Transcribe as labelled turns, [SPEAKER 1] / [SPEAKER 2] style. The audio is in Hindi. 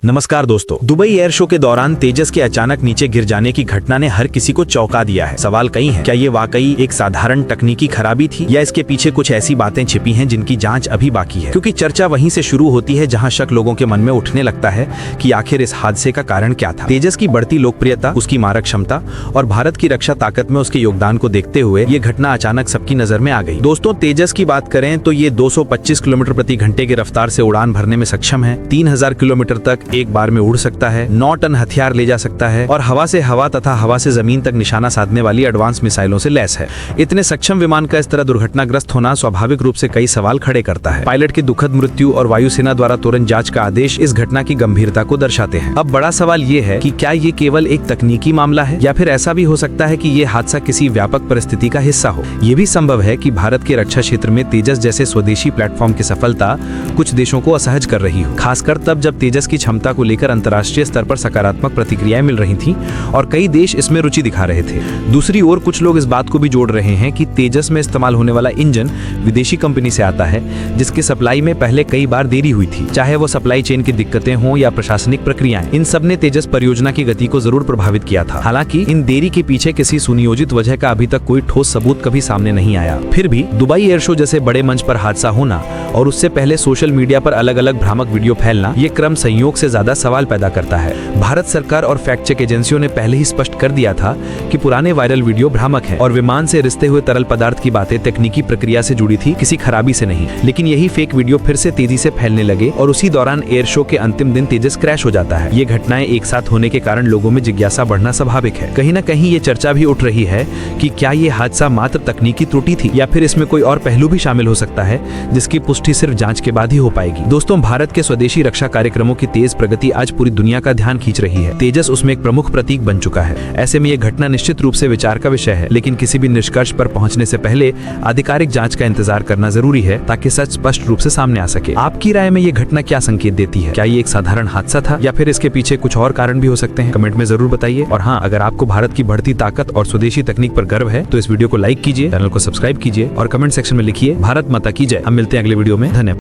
[SPEAKER 1] नमस्कार दोस्तों, दुबई एयर शो के दौरान तेजस के अचानक नीचे गिर जाने की घटना ने हर किसी को चौंका दिया है। सवाल कई हैं, क्या ये वाकई एक साधारण तकनीकी खराबी थी या इसके पीछे कुछ ऐसी बातें छिपी हैं जिनकी जांच अभी बाकी है। क्योंकि चर्चा वहीं से शुरू होती है जहां शक लोगों के मन में उठने लगता है कि आखिर इस हादसे का कारण क्या था। तेजस की बढ़ती लोकप्रियता, उसकी मारक क्षमता और भारत की रक्षा ताकत में उसके योगदान को देखते हुए ये घटना अचानक सबकी नजर में आ गई। दोस्तों, तेजस की बात करें तो ये 225 किलोमीटर प्रति घंटे की रफ्तार से उड़ान भरने में सक्षम है, 3000 किलोमीटर तक एक बार में उड़ सकता है, 9 टन हथियार ले जा सकता है और हवा से हवा तथा हवा से जमीन तक निशाना साधने वाली एडवांस मिसाइलों से लैस है। इतने सक्षम विमान का इस तरह दुर्घटनाग्रस्त होना स्वाभाविक रूप से कई सवाल खड़े करता है। पायलट की दुखद मृत्यु और वायुसेना द्वारा तुरंत जांच का आदेश इस घटना की गंभीरता को दर्शाते हैं। अब बड़ा सवाल ये है कि क्या ये केवल एक तकनीकी मामला है या फिर ऐसा भी हो सकता है कि ये हादसा किसी व्यापक परिस्थिति का हिस्सा हो। ये भी संभव है कि भारत के रक्षा क्षेत्र में तेजस जैसे स्वदेशी प्लेटफॉर्म की सफलता कुछ देशों को असहज कर रही हो, खासकर तब जब तेजस की क्षमता को लेकर अंतर्राष्ट्रीय स्तर पर सकारात्मक प्रतिक्रियाएं मिल रही थीं और कई देश इसमें रुचि दिखा रहे थे। दूसरी ओर कुछ लोग इस बात को भी जोड़ रहे हैं कि तेजस में इस्तेमाल होने वाला इंजन विदेशी कंपनी से आता है, जिसकी सप्लाई में पहले कई बार देरी हुई थी। चाहे वो सप्लाई चेन की दिक्कतें हों या प्रशासनिक प्रक्रियाएं, इन सब ने तेजस परियोजना की गति को जरूर प्रभावित किया था। हालांकि इन देरी के पीछे किसी सुनियोजित वजह का अभी तक कोई ठोस सबूत कभी सामने नहीं आया। फिर भी दुबई एयर शो जैसे बड़े मंच पर हादसा होना और उससे पहले सोशल मीडिया पर अलग अलग भ्रामक वीडियो फैलना, ये क्रम संयोग से ज्यादा सवाल पैदा करता है। भारत सरकार और फैक्ट चेक एजेंसियों ने पहले ही स्पष्ट कर दिया था कि पुराने वायरल वीडियो भ्रामक हैं और विमान से रिसते हुए तरल पदार्थ की बातें तकनीकी प्रक्रिया से जुड़ी थी, किसी खराबी से नहीं। लेकिन यही फेक वीडियो फिर से तेजी से फैलने लगे और उसी दौरान एयर शो के अंतिम दिन तेजस क्रैश हो जाता है। ये घटनाएं एक साथ होने के कारण लोगों में जिज्ञासा बढ़ना स्वाभाविक है। कहीं न कहीं ये चर्चा भी उठ रही है कि क्या ये हादसा मात्र तकनीकी त्रुटि थी या फिर इसमें कोई और पहलू भी शामिल हो सकता है, जिसकी पुष्टि सिर्फ जांच के बाद ही हो पाएगी। दोस्तों, भारत के स्वदेशी रक्षा कार्यक्रमों की तेज प्रगति आज पूरी दुनिया का ध्यान खींच रही है। तेजस उसमें एक प्रमुख प्रतीक बन चुका है। ऐसे में यह घटना निश्चित रूप से विचार का विषय है, लेकिन किसी भी निष्कर्ष पर पहुंचने से पहले आधिकारिक जांच का इंतजार करना जरूरी है ताकि सच स्पष्ट रूप से सामने आ सके। आपकी राय में यह घटना क्या संकेत देती है? क्या ये एक साधारण हादसा था या फिर इसके पीछे कुछ और कारण भी हो सकते हैं? कमेंट में जरूर बताइए। और हाँ, अगर आपको भारत की बढ़ती ताकत और स्वदेशी तकनीक पर गर्व है तो इस वीडियो को लाइक कीजिए, चैनल को सब्सक्राइब कीजिए और कमेंट सेक्शन में लिखिए भारत माता की जय। हम मिलते हैं अगले वीडियो में। धन्यवाद।